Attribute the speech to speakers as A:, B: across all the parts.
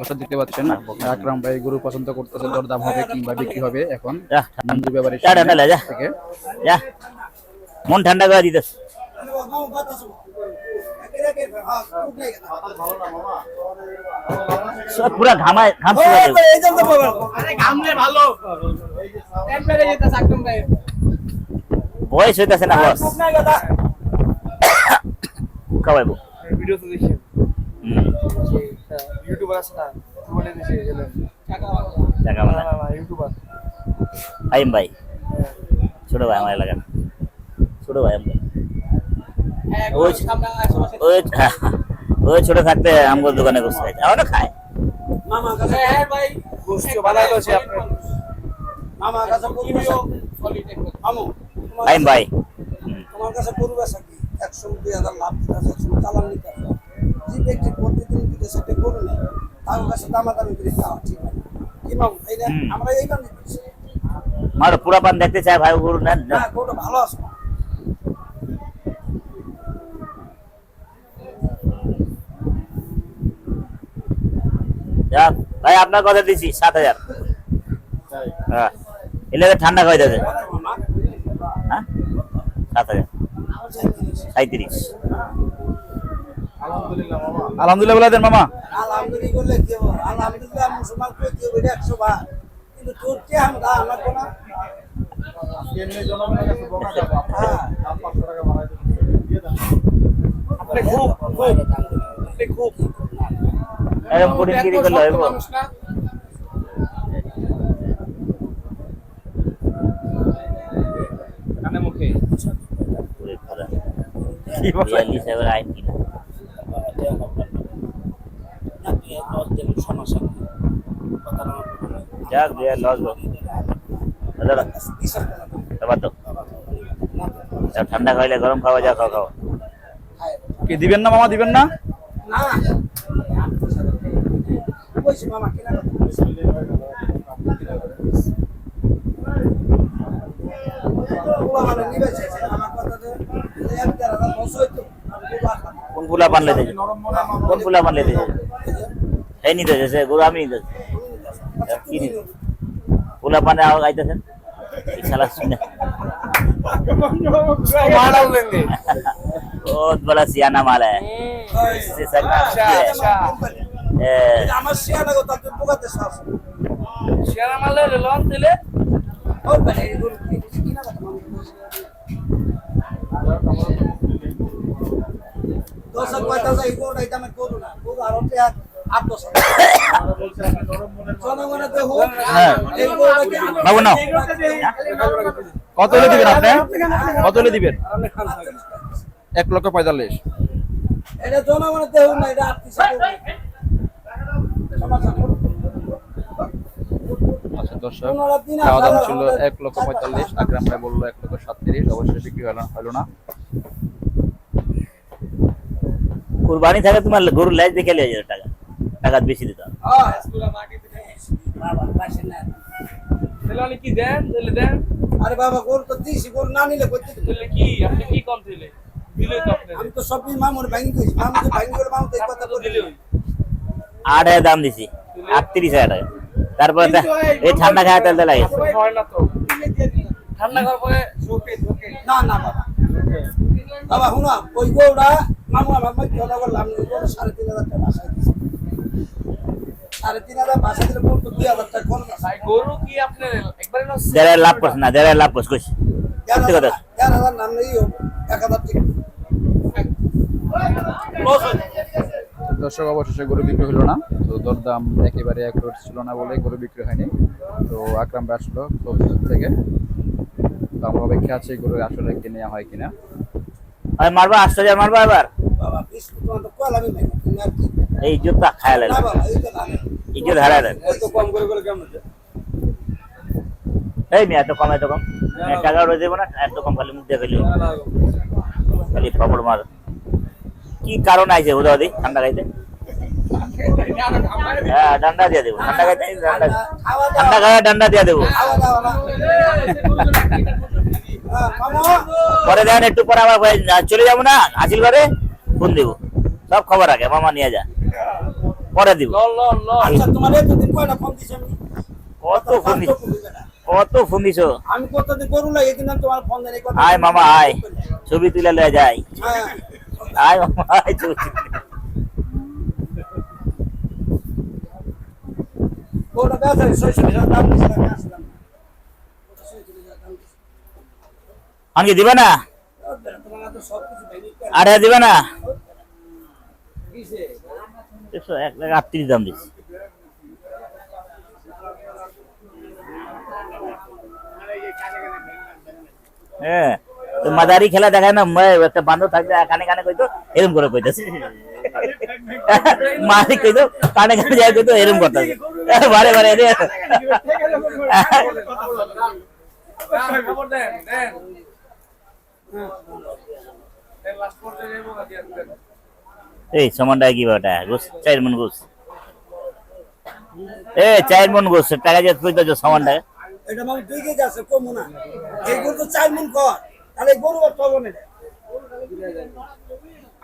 A: দর্শক দেখতে পাচ্ছেন আকরাম ভাই গরু পছন্দ করতেছে, দরদাম হবে কিংবা বিক্রি হবে এখন মঞ্জু ব্যাপারী থেকে।
B: মন ঠান্ডা করে দিতেছ সব পুরা ঘামায় ঘাম বয়স হইতেছে না বস খাওয়াইবো
C: ভিডিও তো দেখি ইউটিউবার আছে না বলে দিছে গেলেন
B: জায়গাওয়ালা
C: ইউটিউবার
B: আইম ভাই ছোট ভাই আমার এলাকার ছোট ভাই আমি ওই ছোট থাকতে আমগো দোকানে বসে আমরা খাই
C: মামা কাছে হ্যাঁ ভাই গোস্ত বানাইলো সে আপনি মামা কাছে ভিডিও সলিড আমু
B: আইম ভাই
C: তোমার কাছে গরু আছে কি 100,000 লাভ দিতেছে 100 চালান নিতেছে যে ব্যক্তি প্রতিদিন দিতে সেটা গরু নেই তার কাছে দামাদামি করে খাওয়া ঠিক না কি মামু এই না আমরা এই কাম দিতেছি
B: মার পুরা পান দেখতে চাই ভাই গরু না
C: না গরুটা ভালো আছে
B: যাক ভাই আপনার কথা দিছি 7000 হ্যাঁ এলে ঠান্ডা খাই দেবে হ্যাঁ 7000 37
C: আলহামদুলিল্লাহ মামা
A: আলহামদুলিল্লাহ বলে দেন মামা।
C: আলহামদুলিল্লাহ বললে কি হবে আলহামদুলিল্লাহ মুসলমান কই কি হবে 100 বার কিন্তু তোর কে আমরা আমার কোন এমনি জনগণের কাছে বকা যাবে হ্যাঁ 500 টাকা বাড়াই দিয়ে দেন আপনি খুব
B: এরকম করে কি করলে হইব
C: কানে মুখে
B: পুরো পুরো
A: কি বলে
B: 42 এর আইন কি না যাক দিয়ে লস দাদা এবার তো ঠান্ডা খাইলে গরম খাওয়া যা খাও খাও
A: কি দিবেন না মামা, দিবেন না?
C: না কইছি মামা কিনা মানে নিবেছে আমার কথাতে এক যারা বসই তো
B: কোন ফুলা পানলে দিছে কোন ফুলা পানলে দিছে এই নিতে যাচ্ছে গরু আমি নিতে কি নিতে ফুলা পানে আও গাইতেছেন এই শালা শুনে
C: मारा लेंगे
B: बहुत बड़ा सियाना माल है इससे सकना
C: আমার শিয়ানা গো তাতে পোকাতে শ্বাস শিয়ানা মালে লোন দিলে ও মানে গরু কিনা কথা দোসা কয়টা যাই গরু এটা আমি করু না গরু আর ওতে 8-10 জনগণের দেহ এই গরুটা কি
A: বাবু নাও। কত হলে দিবেন আপনি? কত হলে দিবেন? 1,45,000।
C: এটা জনগণের দেহ না এটা আত্মীয়
A: আচ্ছা দর্শক, খাওয়া দাম ছিল 1,45,000, আকরাম ভাই বললো 1,37,000, অবশ্যই বিক্রি হলো না।
B: কুরবানি থাকে তোমার গরু লেজ দেখে লিয়ে যাবে টাকা টাকা বেশি দিতে হবে
C: হ্যাঁ স্কুলে মাটি দিতে বাবা পাশে না দিলে কি দেন দিলে দেন আরে বাবা গরু তো দিছি গরু না নিলে কইতে দিলে কি আপনি কি কম দিলে দিলে তো আপনি আমি তো সবই মামুর ভাঙি কইছি মামুর ভাঙি করে মামু তো এই কথা তো দিলে
B: 8,000 দাম দিছি 38,000 টাকা তারপর এই ঠান্ডা খায় তেল লাগে
C: হয় না তো ঠান্ডা খাওয়ার পরে ঝুঁকে ঝুঁকে না না বাবা বাবা হুনা ওই গরুটা মামু আমার মধ্যে কথা বললাম গরু 3,500 টাকা বাসায় দিছি 3,500 বাসায় দিলে গরু তো 2,000 টাকা কোন ভাই গরু কি আপনি একবারে না
B: দেড় লাভ করছ না দেড় লাভ করছ কইছি সত্যি কথা
C: 1,000 নাম নেই 1,000 টাকা
A: দর্শক অবশেষে গরু বিক্রি হলো না, তো দরদাম একেবারে অ্যাকুরেট ছিল না বলে গরু বিক্রি হয়নি। তো আকরাম ভাই আসলো কক্সবাজার থেকে, তো আমরা অপেক্ষা আছি গরু আসলে কিনে হয় কিনা।
B: আর মারবা 8,000 মারবা এবার
C: বাবা 20 টাকা তো কল আমি নাই তুমি আর কি
B: এই জুতা খায়
C: না
B: লাগে
C: বাবা এই তো না
B: ইজ্জত হারায় দেন
C: এত কম করে কেমন
B: এই মেয়ে এত কম টাকা রয়ে দেবো না এত কম খালি মুখ দিয়ে গেলি খালি খবর মার কি কারণ আছে হুদাদি ঠান্ডা খাইতে হ্যাঁ ডান্ডা দিয়ে দেবো ঠান্ডা খাইতে ঠান্ডা খাওয়া ডান্ডা দিয়ে দেবো পরে দেখেন একটু পরে আবার চলে যাবো না হাসিল ঘরে ফোন দেবো সব খবর আগে মামা নিয়ে যা পরে দিব।
C: আচ্ছা তোমার এতদিন কয়টা ফোন দিছি আমি?
B: কত ফোন দিছ, কত ফোন দিছ?
C: আমি কতদিন গরু লাগে কিন্তু তোমার ফোন দেন কথা।
B: আয় মামা আয়, ছবি তুলে লয়ে যাই।
C: হ্যাঁ
B: আয় মামা আয়, ছবি তুলে।
C: গরুটা বেচা 600 দাম দিছি আমি আসলাম।
B: আমাকে দিবে না?
C: তোমার তো সব কিছু ভেঙে
B: আর দিবে না?
C: কিছে
B: 1,38,000 দাম দিচ্ছি। হ্যাঁ, তো মাদারি খেলা দেখায় না, একটা বান্ধব থাকলে কানে কানে কইতো এরম করে কইতেছে, মালিক কইতো কানে কানে যায় কইতো এরম করতেছে, বারে বারে এই সমানটা কি বাটা গোস 4 মন গোস, 4 মন গোস টাকা যে কইতো সমানটা।
C: এটা মামু 2 কেজি আছে কম না। এই গরু তো 4 মণ কর। তাহলে গরু আর চলবে না।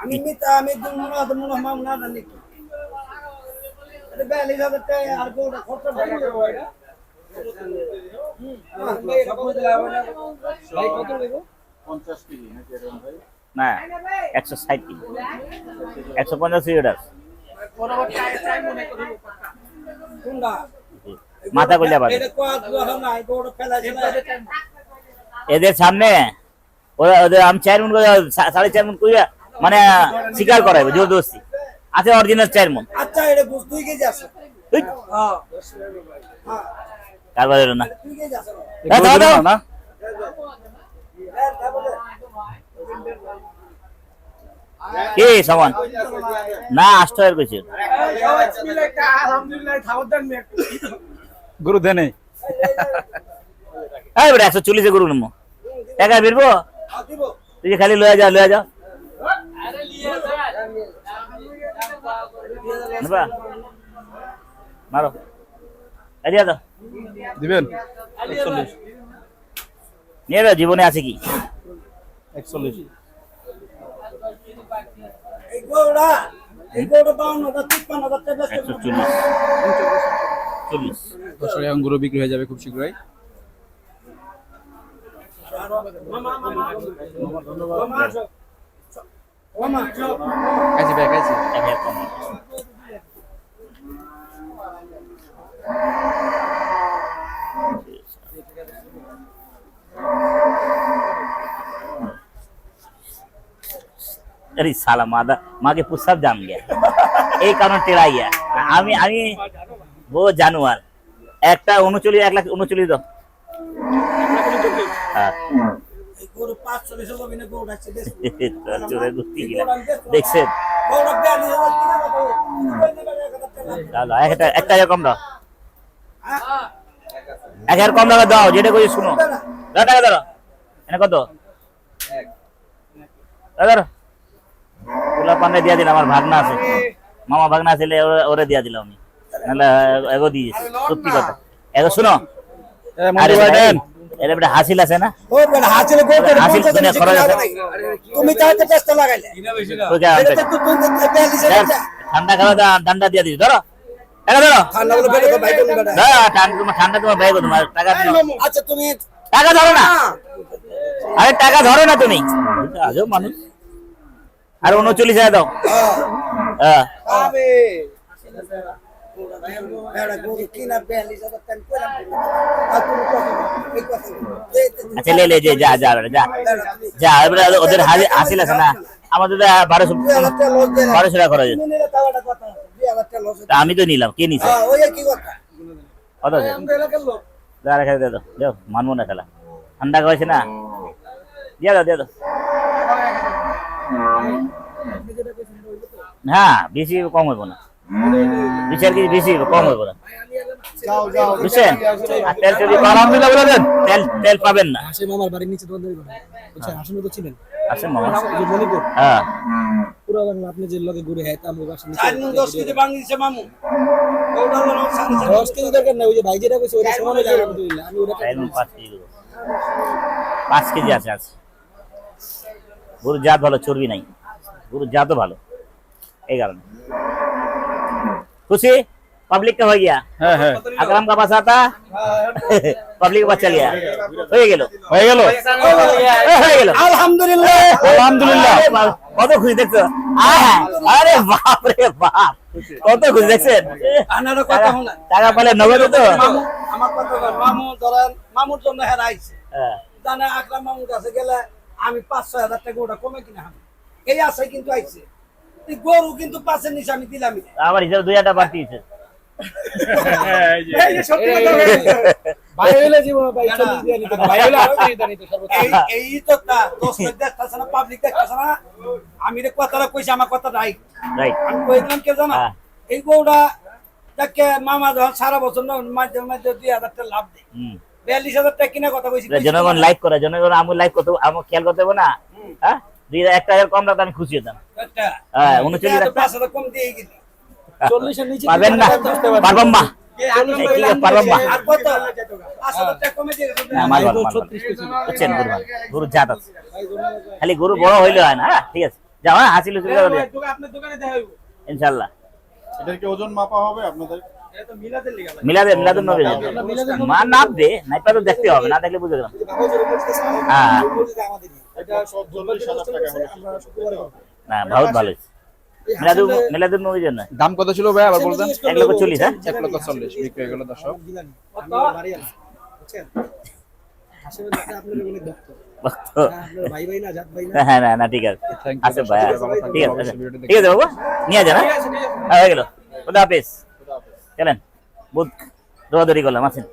C: আমি মিতা আমি দুমনা মামু না জানি কি। এটা 42,000 টাকা আর গরুটা খরচা ভাই এটা। ভাই কত লইব?
A: 50 কেজি নাকি এরকম ভাই?
B: না 160 কেজি, 150 ইউরো।
C: কোনটা?
B: মাথা কইলা বাদ।
C: এটা কত দোয়া না এই গরুটা ফেলা দিলা।
B: এদের সামনে ওদের আমি 4 মন 4.5 মন কইয়া মানে স্বীকার করাইবে জোরদস্তি আছে, অরিজিনাল 4 মন।
C: আচ্ছা এটা 2 কেজি আছে।
B: তুই
C: হ্যাঁ হ্যাঁ
B: কারবার এলো না
C: 2 কেজি আছে।
B: দাও দাও
A: না
C: হ্যাঁ তারপরে
B: কি সমান না 8000 কইছে।
A: গরু দেনে
B: এই বড় 140 গরু নমো টাকা বেরবো,
C: দিব
B: তুই খালি লয়ে যা নেবা মারো এদিয়া দাও
A: দিবেন 41
B: নিয়ে যাও, জীবনে আছে কি
A: 41
C: এই গরুটা 52,000 টাকা
B: 140
A: দর্শক এখন গরু বিক্রি হয়ে যাবে খুব শীঘ্রই।
C: মামা মামা
A: খাইছি ভাই খাইছি।
B: अरे साला मादा माँ के पूछ सब जान गया এই কারণে টেরাই আমি আমি বহু জানুয়ার একটা 39 দাও। হ্যাঁ
C: এই গরু 540 হবে না গরুটা আছে বেশ
B: চোরে গুতি গিলা দেখছেন
C: গরুটা 42,000
B: চলো একটা কম দাও, 1000 কম টাকা দাও যেটা কই শুনো, দাও টাকা দাও এনে কত দাও পুলা পান্ডে দিয়া দিলাম, আমার ভাগনা আছে মামা ভাগনা ছিল ওরে দিয়া দিলাম আমি, নাহলে এগো দিয়ে সত্যি কথা এগো শুনো। আরে এর একটা হাসিল আছে না,
C: ও বড় হাসিল গরু
B: হাসিল শুনে খরচ আছে
C: তুমি তাতে চেষ্টা লাগাইলে
B: ওকে
C: এটা তো তুমি 42,000
B: ঠান্ডা খাওয়া ঠান্ডা দিয়া দিস ধরো টাকা ধরো
C: ঠান্ডা বলে বেরে ভাই কোন বেটা
B: ঠান্ডা তোমার ভাই তোমার টাকা দিও।
C: আচ্ছা তুমি
B: টাকা ধরো না, আরে টাকা ধরো না তুমি আজও মানুষ। আর 39,000 দাও। হ্যাঁ
C: আবে এড়া গরু কিনা 42,000 টাকা কইলাম আর তুমি কত এই কথা
B: আচ্ছা লে যে যা যা যা যা এবারে ওদের হাসিল আছে না, আমাদের 1200 টাকা খরচ। আমি তো নিলাম, কে নিছে কত আছে যা রেখে দে দাও দেও মানবো না খেলা, ঠান্ডা খাওয়াইছে না দিয়ে দাও হ্যাঁ বেশি কম হইব না, 2-4 কেজি বেশি কম হইব না বুঝছেন। আর তেল যদি আলহামদুলিল্লাহ বলে দেন তেল পাবেন না।
C: হাসি মামার বাড়ির নিচে দোকান করে বুঝছেন হাসিম তো ছিলেন
B: আছে মামা
C: যে মনিপুর
B: হ্যাঁ
C: পুরো বাংলা আপনি যে লগে ঘুরে হ্যাঁ তাম বাসা নিচে 10 কেজি বাংলিছে মামু 10 কেজি দরকার না, ওই যে ভাই যেটা কইছে ওটা সমানে যায় আলহামদুলিল্লাহ আমি ওটা
B: 5 কেজি আছে গরুর জাত ভালো, চর্বি নাই, গরুর জাতও ভালো এই কারণে। खुशी पब्लिक का हो गया
A: হ্যাঁ হ্যাঁ
B: अकरम का बसा था पब्लिक का चल गया हो गया
A: হয়ে গেল
C: আলহামদুলিল্লাহ
A: আলহামদুলিল্লাহ
B: কত খুশি দেখছো আরে বাপ রে বাপ কত খুশি দেখছেন
C: আনারও কথা শোনা
B: টাকা পেলে নগদ তো
C: মামু আমার কথা বল মামু ধরেন মামুর জন্য হেরাইছে
B: হ্যাঁ।
C: জানে আকরাম মামুর কাছে গেলে আমি 5-6 হাজার টাকা ওটা কমে কিনা হবে এই আশায় কিন্তু আইছে এই গরু কিন্তু পাশের নিচে আমি দিলামই
B: আমার হিসাবে 2 বাড়তি হয়েছে
C: এই যে সত্যি কথা ভাই হইলে জীবন ভাই 40 দিয়ে নিতে ভাই হইলে আরো দিয়ে নিতে সর্বোচ্চ এই তো তা দোষ দেখতাছ না পাবলিক দেখতাছ না আমি রে কথাটা কইছি আমার কথা রাইট
B: রাইট
C: আমি কইলাম কে জানা
B: হ্যাঁ।
C: এই গরুটা দেখে মামা যখন সারা বছর না মাঝে মাঝে 2000 টাকা লাভ দেয় 42,000 টাকা কিনা কথা কইছি
B: জনগণ লাইক করে জনগণ আমি লাইক করতে আমি খেয়াল করতে হবে না হ্যাঁ 1,000 কম রাখতে আমি খুশি হতাম
C: একটা
B: হ্যাঁ 39 টাকা
C: 5,000 কম দিয়ে গেলি 40 এর নিচে
B: পাবেন না পারবাম না পারবাম না
C: আর কত 5,000 টাকা কমে দিয়ে গেছে
B: বুঝছেন গরু জাত আছে খালি গরু বড় হইলে হয় না হ্যাঁ ঠিক আছে যাও হ্যাঁ হাসিল
C: আপনার দোকানে দেখা হইব
B: ইনশাআল্লাহ
D: এটার কি ওজন মাপা হবে আপনাদের?
C: এটা তো মিলাদের লিগা
B: মিলাদুন নবী মা নাপবে নাইপা তো দেখতে হবে না দেখলে বুঝে গেলাম হ্যাঁ
D: এটা সব 40,000 টাকা হলে
C: আমরা শুক্রবারে করব
B: না বহুত ভালো হয়েছে মিলাদুন নবীর জন্য
A: দাম কত ছিল ভাই আবার বলতেন
B: 1,40,000 হ্যাঁ
A: 1,40,000 বিক্রি হয়ে গেল দর্শক
C: কত বাড়ি আছে বুঝছেন আসলে দেখতে আপনাদের অনেক দক্ষ
B: তো
C: আপনার ভাই ভাই না জাত ভাই না
B: হ্যাঁ না না ঠিক আছে
A: Thank you,
B: আছে
A: দর্শক।
B: ভাই
A: ভালো থাকবেন,
B: ঠিক আছে
A: অবশ্যই ভিডিওটি দেখবেন।
B: ঠিক আছে বাবু নিয়ে যান হ্যাঁ হয়ে গেল খুদা হাফেজ চলেন বহুত দৌড়াদৌড়ি করলাম আসেন